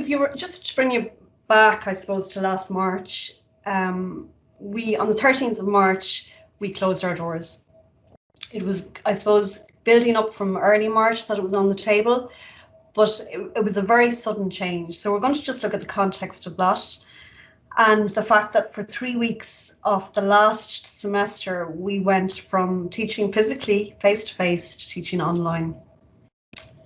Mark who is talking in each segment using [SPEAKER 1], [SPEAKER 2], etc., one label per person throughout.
[SPEAKER 1] if you were just to bring you back, I suppose, to last March, we, on the 13th of March, we closed our doors. It was, I suppose, building up from early March that it was on the table, but it was a very sudden change. So we're going to just look at the context of that and the fact that for 3 weeks of the last semester, we went from teaching physically face-to-face to teaching online.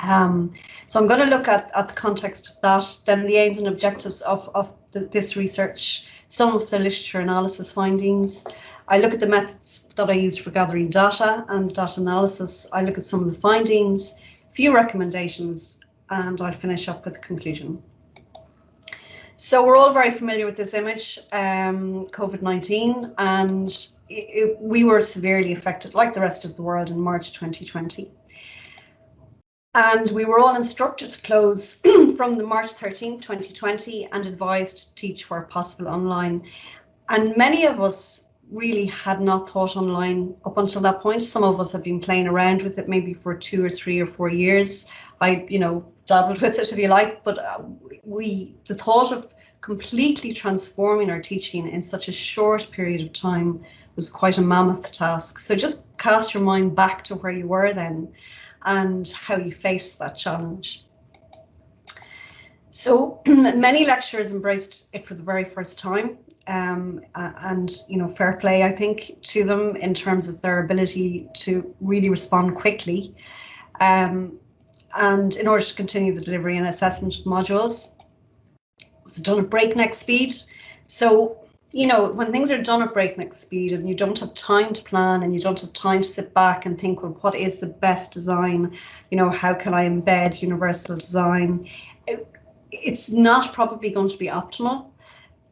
[SPEAKER 1] So I'm going to look at the context of that, then the aims and objectives of this research, some of the literature analysis findings. I look at the methods that I used for gathering data and data analysis. I look at some of the findings, a few recommendations, and I'll finish up with the conclusion. So we're all very familiar with this image, COVID-19, and we were severely affected, like the rest of the world, in March 2020. And we were all instructed to close from the March 13th, 2020, and advised to teach where possible online. And many of us really had not taught online up until that point. Some of us have been playing around with it maybe for 2 or 3 or 4 years. I, dabbled with it, if you like, but the thought of completely transforming our teaching in such a short period of time was quite a mammoth task. So just cast your mind back to where you were then and how you face that challenge. So many lecturers embraced it for the very first time, and fair play, I think, to them in terms of their ability to really respond quickly, and in order to continue the delivery and assessment of modules. It was done at breakneck speed. So when things are done at breakneck speed and you don't have time to plan and you don't have time to sit back and think, well, what is the best design? How can I embed universal design? It's not probably going to be optimal,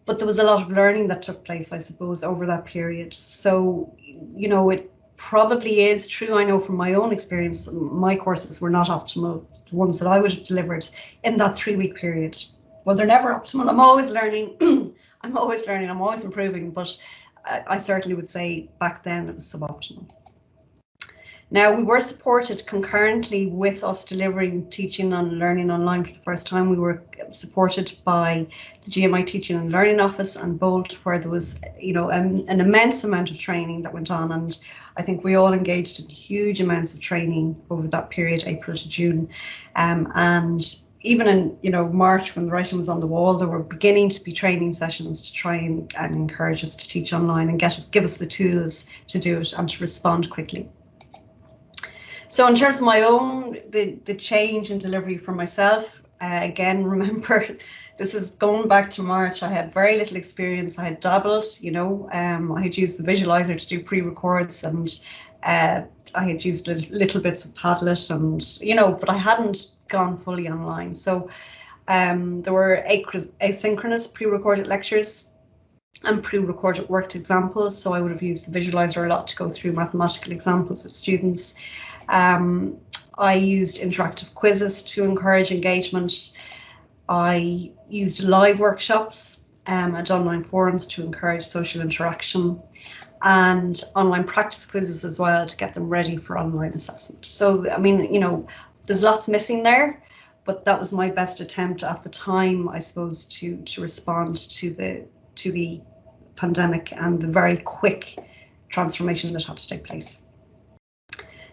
[SPEAKER 1] but there was a lot of learning that took place, I suppose, over that period. So, it probably is true. I know from my own experience, my courses were not optimal, the ones that I would have delivered in that 3-week period. Well, they're never optimal. I'm always learning. I'm always learning, I'm always improving, but I certainly would say back then it was suboptimal. Now, we were supported concurrently with us delivering teaching and learning online for the first time. We were supported by the GMIT Teaching and Learning Office and BOLT, where there was, an immense amount of training that went on. And I think we all engaged in huge amounts of training over that period, April to June. And even in March, when the writing was on the wall, there were beginning to be training sessions to try and encourage us to teach online and give us the tools to do it and to respond quickly. So in terms of my own, the change in delivery for myself, again, remember, this is going back to March. I had very little experience. I had dabbled, I had used the visualizer to do pre-records, and I had used little bits of Padlet, and, but I hadn't gone fully online. So there were asynchronous pre-recorded lectures and pre-recorded worked examples. So I would have used the visualizer a lot to go through mathematical examples with students. I used interactive quizzes to encourage engagement. I used live workshops and online forums to encourage social interaction, and online practice quizzes as well to get them ready for online assessment. So, I mean, there's lots missing there, but that was my best attempt at the time, I suppose, to respond to the pandemic and the very quick transformation that had to take place.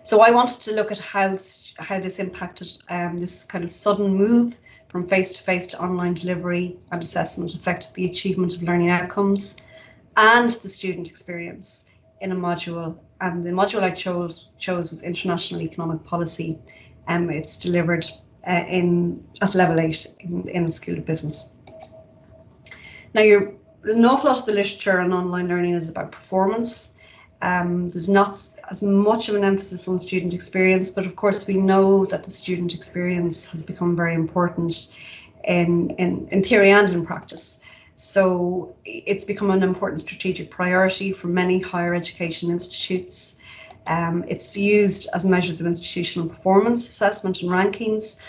[SPEAKER 1] So I wanted to look at how this impacted this kind of sudden move from face-to-face to online delivery and assessment affected the achievement of learning outcomes and the student experience in a module. And the module I chose was International Economic Policy. It's delivered at level 8 in the School of Business. Now, an awful lot of the literature on online learning is about performance. There's not as much of an emphasis on student experience, but of course we know that the student experience has become very important in theory and in practice. So it's become an important strategic priority for many higher education institutes. It's used as measures of institutional performance, assessment and rankings.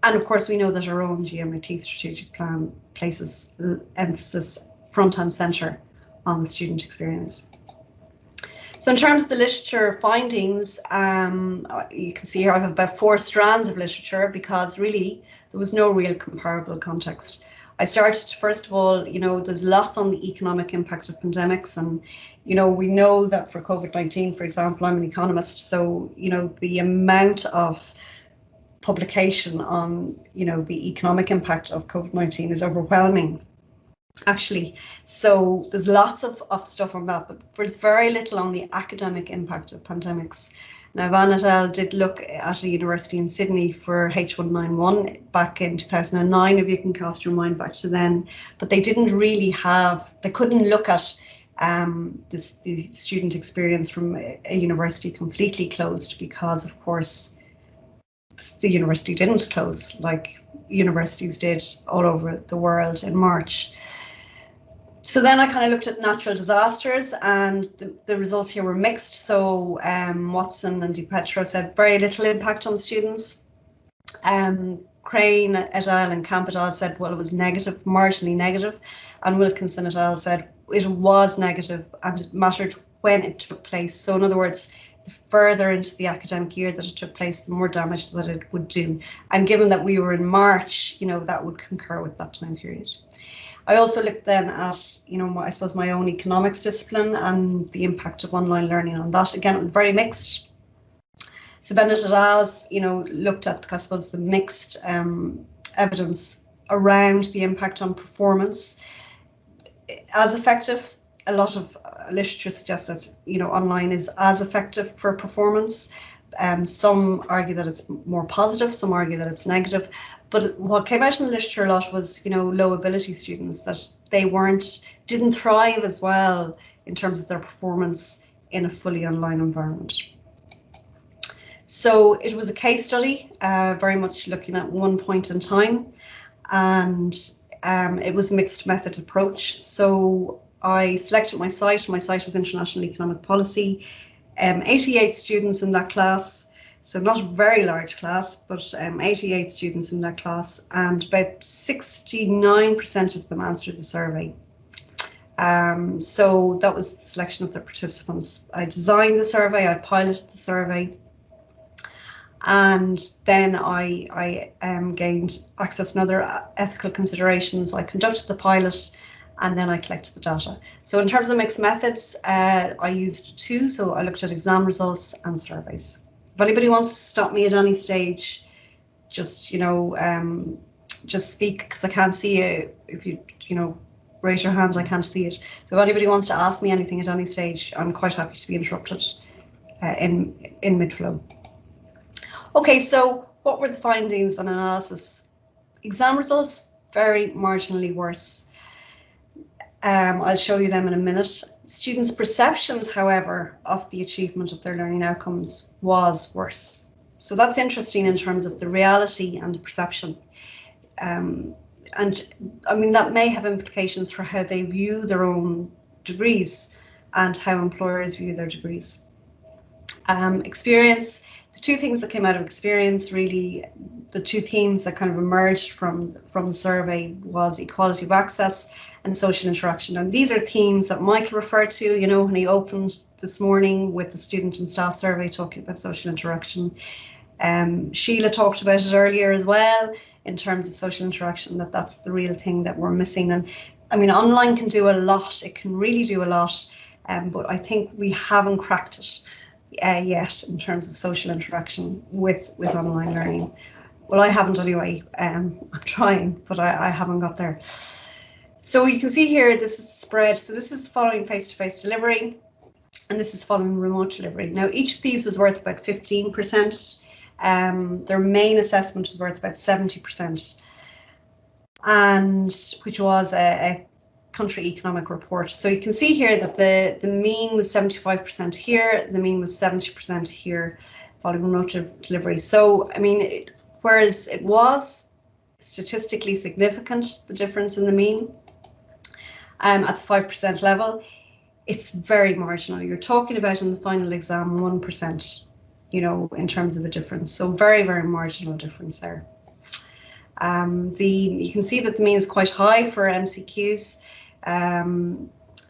[SPEAKER 1] And of course we know that our own GMIT strategic plan places emphasis front and centre on the student experience. So So in terms of the literature findings, you can see here I have about 4 strands of literature because really there was no real comparable context. I started, first of all, there's lots on the economic impact of pandemics, and we know that for COVID-19, for example, I'm an economist, so the amount of publication on the economic impact of COVID-19 is overwhelming, actually. So there's lots of stuff on that, but there's very little on the academic impact of pandemics. Now, Van et al. Did look at a university in Sydney for H1N1 back in 2009, if you can cast your mind back to then, but they didn't really they couldn't look at the student experience from a university completely closed because, of course, the university didn't close like universities did all over the world in March. So then I kind of looked at natural disasters, and the results here were mixed. So Watson and DiPietro said very little impact on students. Crane et al. And Camp et al. Said, well, it was negative, marginally negative. And Wilkinson et al. Said it was negative and it mattered when it took place. So in other words, the further into the academic year that it took place, the more damage that it would do. And given that we were in March, that would concur with that time period. I also looked then at, I suppose my own economics discipline and the impact of online learning on that. Again, it was very mixed. So Bennett et al. Looked at, I suppose, the mixed evidence around the impact on performance. As effective, a lot of literature suggests that, online is as effective for performance. Some argue that it's more positive, some argue that it's negative. But what came out in the literature a lot was, low ability students, that they didn't thrive as well in terms of their performance in a fully online environment. So it was a case study, very much looking at one point in time, and it was a mixed method approach. So I selected my site. My site was International Economic Policy. 88 students in that class. So not a very large class, but 88 students in that class, and about 69% of them answered the survey. So that was the selection of the participants. I designed the survey, I piloted the survey, and then I gained access and other ethical considerations. I conducted the pilot, and then I collected the data. So in terms of mixed methods, I used 2. So I looked at exam results and surveys. If anybody wants to stop me at any stage, just just speak, because I can't see you. If you raise your hand, I can't see it. So if anybody wants to ask me anything at any stage, I'm quite happy to be interrupted in mid-flow. Okay, so what were the findings and analysis? Exam results, very marginally worse. I'll show you them in a minute. Students' perceptions, however, of the achievement of their learning outcomes was worse. So that's interesting in terms of the reality and the perception. And I mean, that may have implications for how they view their own degrees and how employers view their degrees. Experience, the 2 things that came out of experience, really, the 2 themes that kind of emerged from the survey was equality of access and social interaction. And these are themes that Michael referred to, when he opened this morning with the student and staff survey talking about social interaction. Sheila talked about it earlier as well, in terms of social interaction, that's the real thing that we're missing. And I mean, online can do a lot, it can really do a lot, but I think we haven't cracked it yet in terms of social interaction with online learning. Well, I haven't anyway. I'm trying, but I haven't got there. So you can see here, this is the spread. So this is following face-to-face delivery, and this is following remote delivery. Now, each of these was worth about 15%. Their main assessment was worth about 70%, and which was a country economic report. So you can see here that the mean was 75% here, the mean was 70% here, following remote delivery. So, I mean, whereas it was statistically significant, the difference in the mean, at the 5% level, it's very marginal. You're talking about in the final exam 1%, in terms of a difference. So very, very marginal difference there. You can see that the mean is quite high for MCQs.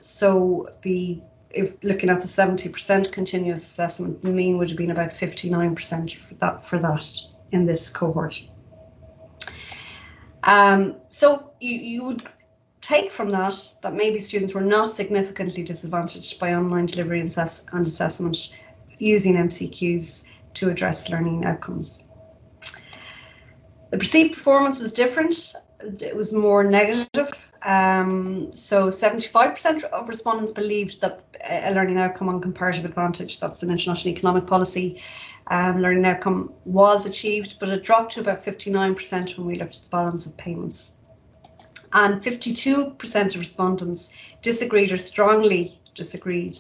[SPEAKER 1] So the if looking at the 70% continuous assessment, the mean would have been about 59% for that in this cohort. So you would take from that maybe students were not significantly disadvantaged by online delivery and assessment using MCQs to address learning outcomes. The perceived performance was different. It was more negative. So 75% of respondents believed that a learning outcome on comparative advantage, that's an international economic policy, learning outcome was achieved, but it dropped to about 59% when we looked at the balance of payments. And 52% of respondents disagreed or strongly disagreed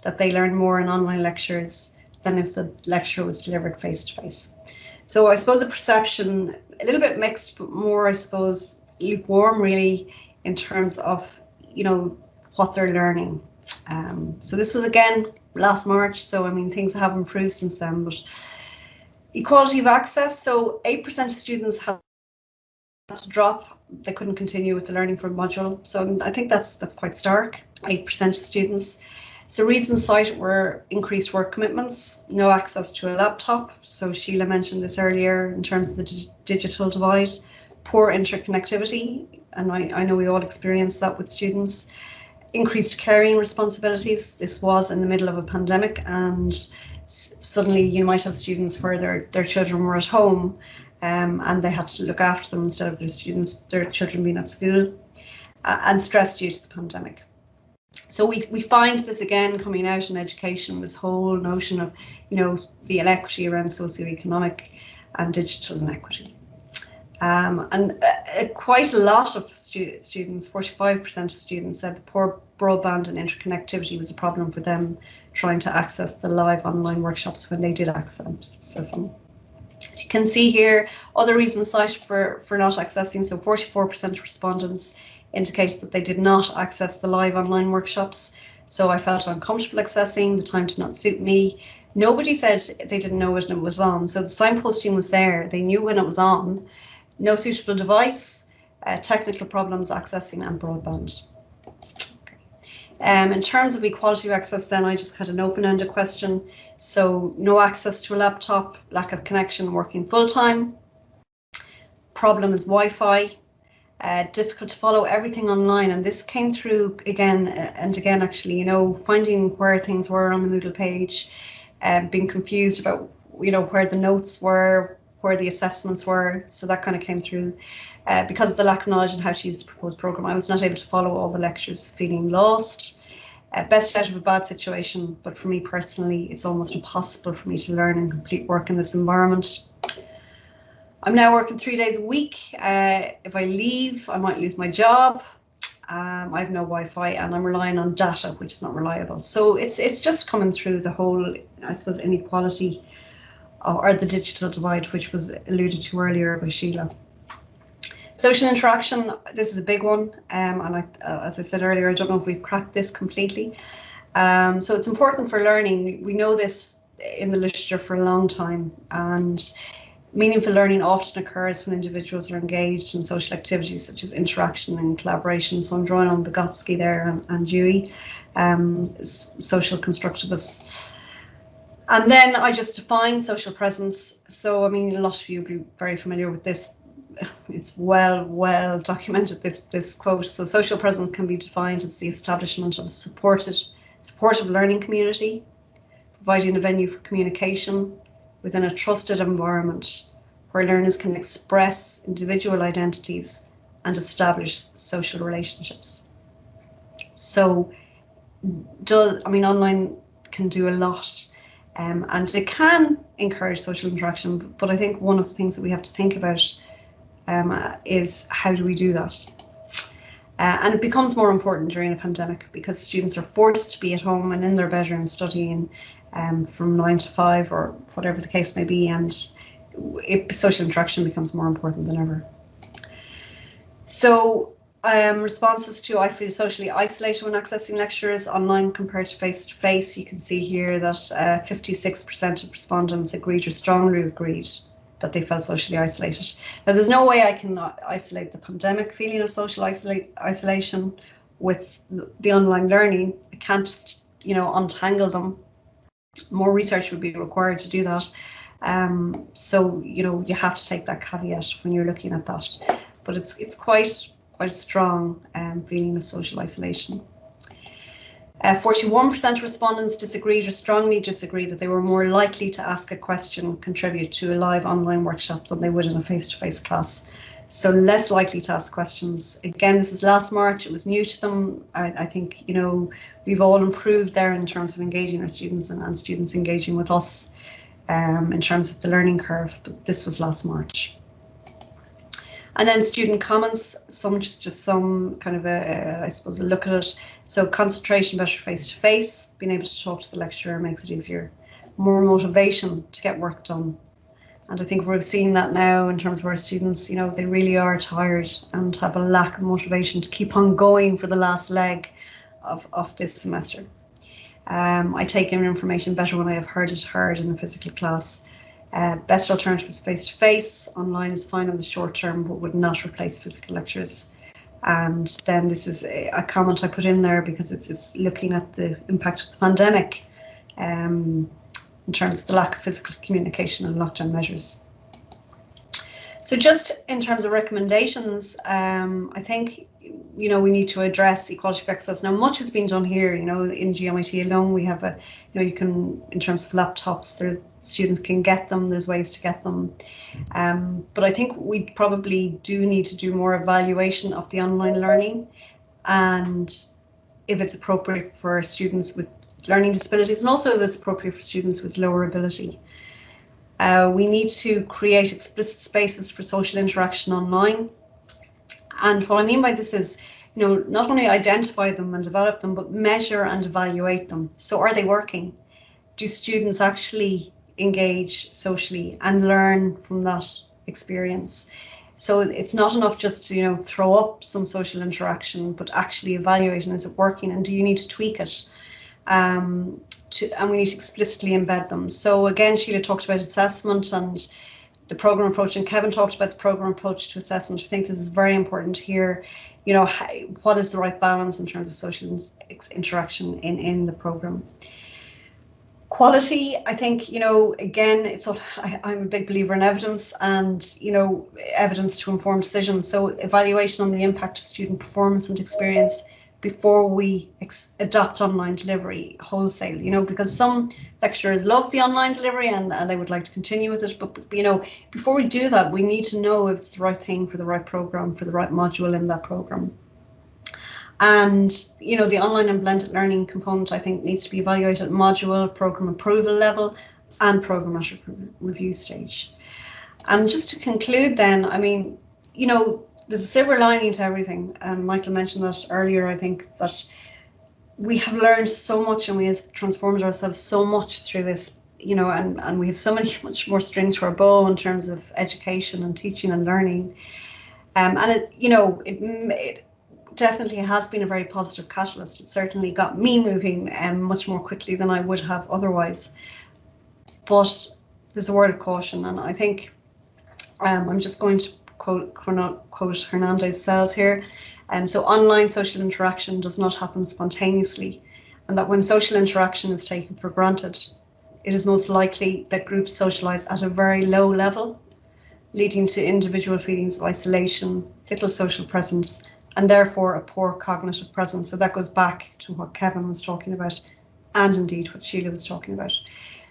[SPEAKER 1] that they learned more in online lectures than if the lecture was delivered face-to-face. So I suppose a perception, a little bit mixed, but more, I suppose, lukewarm really in terms of, you know, what they're learning. So this was again last March, so I mean things have improved since then. But equality of access, so 8% of students had to drop. They couldn't continue with the learning for a module. So I think that's quite stark, 8% of students. So reasons cited were increased work commitments, no access to a laptop. So Sheila mentioned this earlier in terms of the digital divide, poor interconnectivity, and I know we all experience that with students. Increased caring responsibilities. This was in the middle of a pandemic, and suddenly you might have students where their children were at home and they had to look after them instead of their children being at school, and stress due to the pandemic. So we find this again coming out in education, this whole notion of, you know, the inequity around socioeconomic and digital inequity. Quite a lot of students, 45% of students, said the poor broadband and interconnectivity was a problem for them trying to access the live online workshops when they did access them. You can see here other reasons cited for not accessing. So 44% of respondents indicated that they did not access the live online workshops. So I felt uncomfortable accessing, the time did not suit me. Nobody said they didn't know it and it was on. So the signposting was there. They knew when it was on. No suitable device, technical problems accessing, and broadband. Okay. In terms of equality of access, then I just had an open-ended question. So no access to a laptop, lack of connection, working full-time. Problem is Wi-Fi. Difficult to follow everything online, and this came through again and again actually, you know, finding where things were on the Moodle page, being confused about, you know, where the notes were, where the assessments were. So that kind of came through. Because of the lack of knowledge on how to use the proposed programme, I was not able to follow all the lectures, feeling lost. Best out of a bad situation, but for me personally, it's almost impossible for me to learn and complete work in this environment. I'm now working 3 days a week. If I leave, I might lose my job. I have no Wi-Fi and I'm relying on data, which is not reliable. So it's just coming through the whole, I suppose, inequality or the digital divide, which was alluded to earlier by Sheila. Social interaction, this is a big one. And as I said earlier, I don't know if we've cracked this completely. So it's important for learning. We know this in the literature for a long time, and meaningful learning often occurs when individuals are engaged in social activities such as interaction and collaboration. So I'm drawing on Vygotsky there and Dewey, social constructivists. And then I just define social presence. So, I mean, a lot of you will be very familiar with this. It's well documented, this quote. So social presence can be defined as the establishment of a supportive learning community, providing a venue for communication within a trusted environment where learners can express individual identities and establish social relationships. So, online can do a lot, and it can encourage social interaction, but I think one of the things that we have to think about is how do we do that? And it becomes more important during a pandemic because students are forced to be at home and in their bedroom studying from 9 to 5 or whatever the case may be, and social interaction becomes more important than ever. So responses to I feel socially isolated when accessing lectures online compared to face-to-face. You can see here that 56% of respondents agreed or strongly agreed that they felt socially isolated. Now, there's no way I can isolate the pandemic feeling of social isolation with the online learning. I can't untangle them. More research would be required to do that. So you have to take that caveat when you're looking at that. But it's quite a strong feeling of social isolation. 41% of respondents disagreed or strongly disagreed that they were more likely to ask a question, contribute to a live online workshop than they would in a face-to-face class. So less likely to ask questions. Again, this is last March. It was new to them. I think, we've all improved there in terms of engaging our students and students engaging with us in terms of the learning curve. But this was last March. And then student comments, just some kind of I suppose, a look at it. So concentration better face-to-face, being able to talk to the lecturer makes it easier. More motivation to get work done. And I think we're seeing that now in terms of our students, they really are tired and have a lack of motivation to keep on going for the last leg of this semester. I take in information better when I have heard it heard in a physical class. Best alternative is face-to-face. Online is fine on the short term, but would not replace physical lectures. And then this is a comment I put in there because it's looking at the impact of the pandemic in terms of the lack of physical communication and lockdown measures. So just in terms of recommendations, I think we need to address equality of access. Now, much has been done here. In GMIT alone, we have you can, in terms of laptops, students can get them. There's ways to get them, but I think we probably do need to do more evaluation of the online learning, and if it's appropriate for students with learning disabilities, and also if it's appropriate for students with lower ability. We need to create explicit spaces for social interaction online. And what I mean by this is, not only identify them and develop them, but measure and evaluate them. So are they working? Do students actually engage socially and learn from that experience? So it's not enough just to, throw up some social interaction, but actually evaluating, is it working, and do you need to tweak it? And we need to explicitly embed them. So again, Sheila talked about assessment and the program approach, and Kevin talked about the program approach to assessment. I think this is very important here. What is the right balance in terms of social interaction in the program? Quality, I think, again, I'm a big believer in evidence and, evidence to inform decisions. So evaluation on the impact of student performance and experience before we adopt online delivery wholesale, because some lecturers love the online delivery and they would like to continue with it. But, before we do that, we need to know if it's the right thing for the right program, for the right module in that program. And, the online and blended learning component, I think, needs to be evaluated at module, program approval level and programmatic review stage. And just to conclude then, there's a silver lining to everything. And Michael mentioned that earlier. I think that we have learned so much and we have transformed ourselves so much through this, and we have so much more strings to our bow in terms of education and teaching and learning. And it definitely has been a very positive catalyst. It certainly got me moving much more quickly than I would have otherwise. But there's a word of caution, and I think I'm just going to quote Hernandez Sells here. So online social interaction does not happen spontaneously, and that when social interaction is taken for granted, it is most likely that groups socialise at a very low level, leading to individual feelings of isolation, little social presence, and therefore a poor cognitive presence. So that goes back to what Kevin was talking about, and indeed what Sheila was talking about.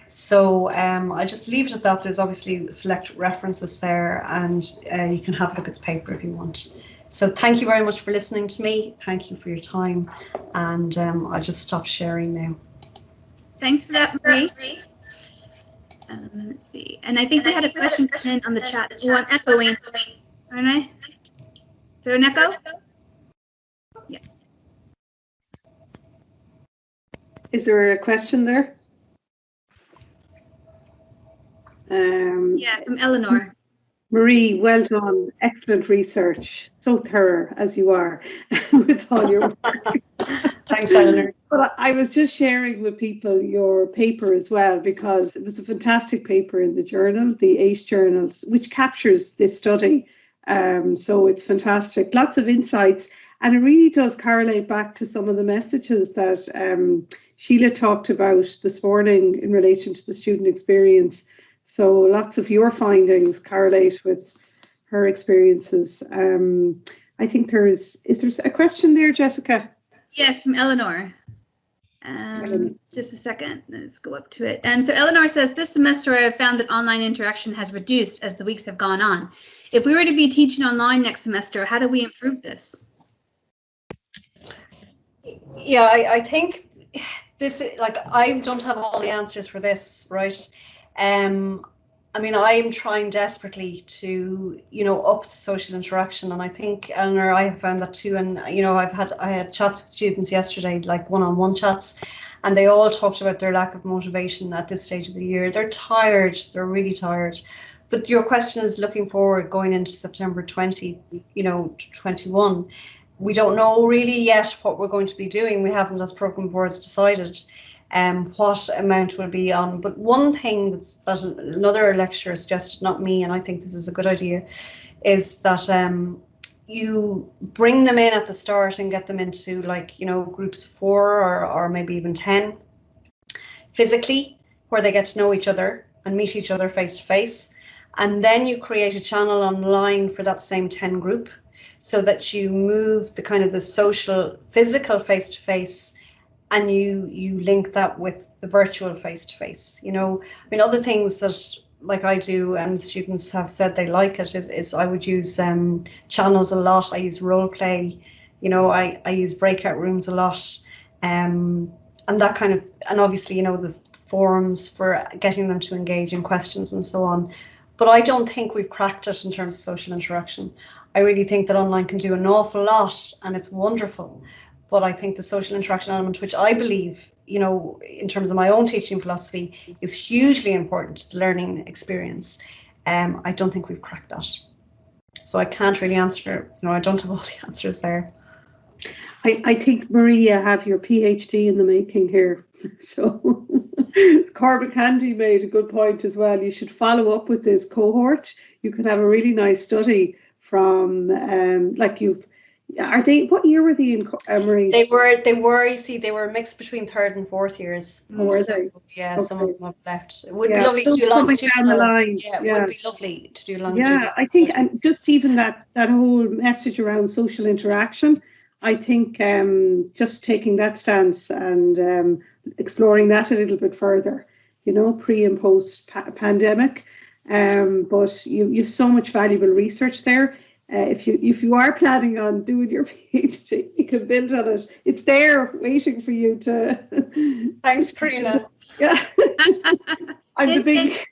[SPEAKER 1] So I just leave it at that. There's obviously select references there, and you can have a look at the paper if you want. So thank you very much for listening to me. Thank you for your time, and I'll just stop sharing now.
[SPEAKER 2] Thanks for that, Marie. Let's see, and I think we had a question come in on the chat. Oh, I'm echoing, aren't I? Is there an echo? Yeah.
[SPEAKER 3] Is there a question there?
[SPEAKER 2] Yeah, from Eleanor.
[SPEAKER 3] Marie, well done. Excellent research. So thorough as you are with all your work.
[SPEAKER 1] Thanks, Eleanor.
[SPEAKER 3] But I was just sharing with people your paper as well, because it was a fantastic paper in the journal, the ACE journals, which captures this study. So it's fantastic. Lots of insights. And it really does correlate back to some of the messages that Sheila talked about this morning in relation to the student experience. So lots of your findings correlate with her experiences. I think is there a question there, Jessica?
[SPEAKER 2] Yes, from Eleanor. Just a second, let's go up to it. So Eleanor says, this semester I have found that online interaction has reduced as the weeks have gone on. If we were to be teaching online next semester, how do we improve this?
[SPEAKER 1] Yeah, I think this is like, I don't have all the answers for this, right? I mean, I'm trying desperately to, up the social interaction, and I think, Eleanor, I have found that too. And I had chats with students yesterday, like one-on-one chats, and they all talked about their lack of motivation at this stage of the year. They're tired. They're really tired. But your question is looking forward, going into September 2021. We don't know really yet what we're going to be doing. We haven't, as programme boards, decided what amount will be on. But one thing that another lecturer suggested, not me, and I think this is a good idea, is that you bring them in at the start and get them into groups of 4 or maybe even 10 physically, where they get to know each other and meet each other face to face. And then you create a channel online for that same 10 group, so that you move the kind of the social, physical face to face, and you link that with the virtual face to face. I mean, other things that like I do, and students have said they like it, is I would use channels a lot. I use role play, I use breakout rooms a lot, and that kind of, and obviously, the forums for getting them to engage in questions and so on. But I don't think we've cracked it in terms of social interaction. I really think that online can do an awful lot, and it's wonderful. But I think the social interaction element, which I believe, in terms of my own teaching philosophy, is hugely important to the learning experience. I don't think we've cracked that. So I can't really answer, I don't have all the answers there.
[SPEAKER 3] I think, Maria, have your PhD in the making here. So Cormac Candy made a good point as well. You should follow up with this cohort. You could have a really nice study from, what year were they in, Marie?
[SPEAKER 1] They were, you see, they were mixed between 3rd and 4th years.
[SPEAKER 3] Oh, were they?
[SPEAKER 1] Yeah,
[SPEAKER 3] okay.
[SPEAKER 1] Some of them have left. It would be lovely to do long
[SPEAKER 3] down the line.
[SPEAKER 1] Yeah, it would be lovely to do long.
[SPEAKER 3] Yeah, I think, and just even that whole message around social interaction, I think just taking that stance and exploring that a little bit further, pre and post pandemic. But you've so much valuable research there. If you are planning on doing your PhD, you can build on it. It's there waiting for you to.
[SPEAKER 1] Thanks, Karina.
[SPEAKER 3] Yeah, I'm the big.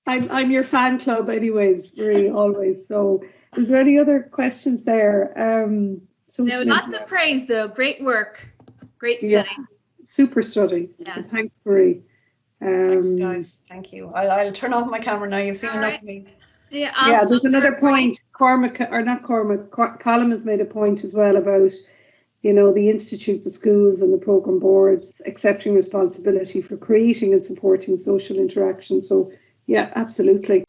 [SPEAKER 3] I'm your fan club, anyways, Marie, always. So, is there any other questions there?
[SPEAKER 2] No, lots of praise though. Great work, great study.
[SPEAKER 3] Yeah, super study.
[SPEAKER 2] Yeah.
[SPEAKER 3] So thanks, Marie.
[SPEAKER 1] Thanks, guys. Thank you. I'll turn off my camera now. You've seen enough of me.
[SPEAKER 2] Yeah,
[SPEAKER 3] there's another point. Colin has made a point as well about, the institute, the schools and the programme boards accepting responsibility for creating and supporting social interaction. So, yeah, absolutely.